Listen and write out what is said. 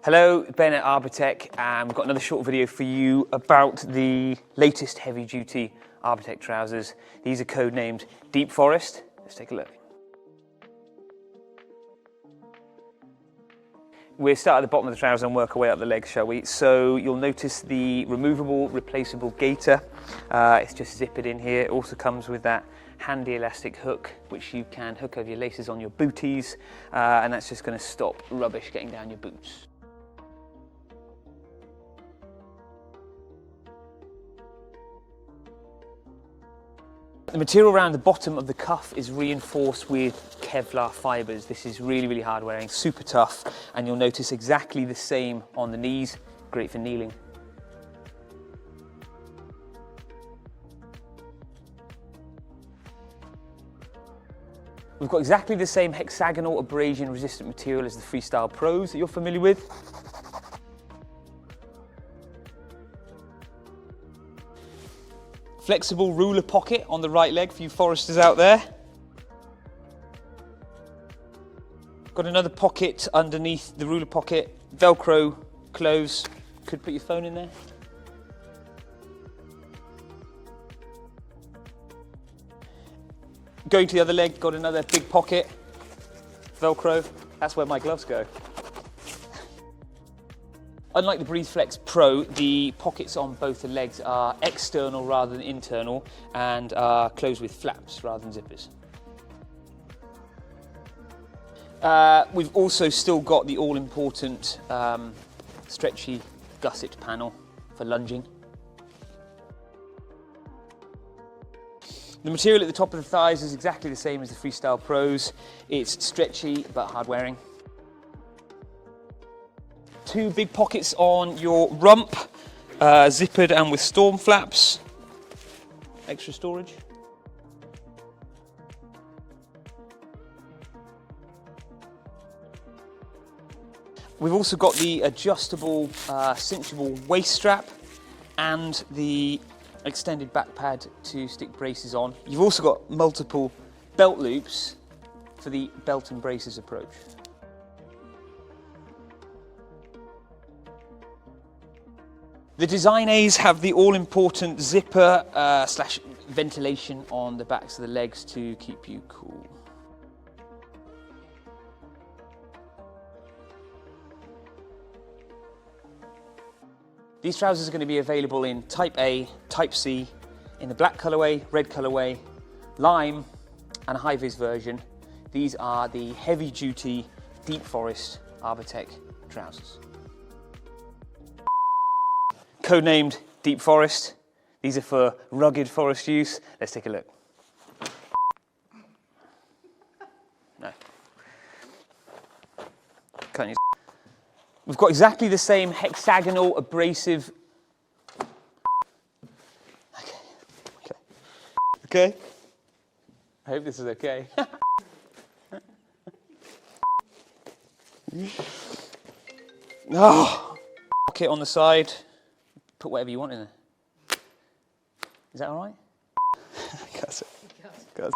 Hello, Ben at Arbortec, and we've got another short video for you about the latest heavy-duty Arbortec trousers. These are codenamed Deep Forest. Let's take a look. We'll start at the bottom of the trouser and work our way up the legs, shall we? So you'll notice the removable, replaceable gaiter. It's just zippered in here. It also comes with that handy elastic hook, which you can hook over your laces on your booties, and that's just going to stop rubbish getting down your boots. The material around the bottom of the cuff is reinforced with Kevlar fibres. This is really hard wearing, super tough, and you'll notice exactly the same on the knees, great for kneeling. We've got exactly the same hexagonal abrasion resistant material as the Freestyle Pros that you're familiar with. Flexible ruler pocket on the right leg for you foresters out there. Got another pocket underneath the ruler pocket, Velcro close, could put your phone in there. Going to the other leg, got another big pocket, Velcro, that's where my gloves go. Unlike the BreezeFlex Pro, the pockets on both the legs are external rather than internal and are closed with flaps rather than zippers. We've also still got the all-important stretchy gusset panel for lunging. The material at the top of the thighs is exactly the same as the Freestyle Pros. It's stretchy but hard wearing. Two big pockets on your rump, zippered and with storm flaps. Extra storage. We've also got the adjustable, cinchable waist strap and the extended back pad to stick braces on. You've also got multiple belt loops for the belt and braces approach. The Design A's have the all-important zipper slash ventilation on the backs of the legs to keep you cool. These trousers are going to be available in Type A, Type C, in the black colourway, red colourway, lime and a high-vis version. These are the heavy-duty Deep Forest Arbortec trousers. Codenamed Deep Forest. These are for rugged forest use. Let's take a look. No. Can't use. We've got exactly the same hexagonal abrasive. Okay. I hope this is okay. Oh. Pocket on the side. Put whatever you want in there. Is that all right? Got it.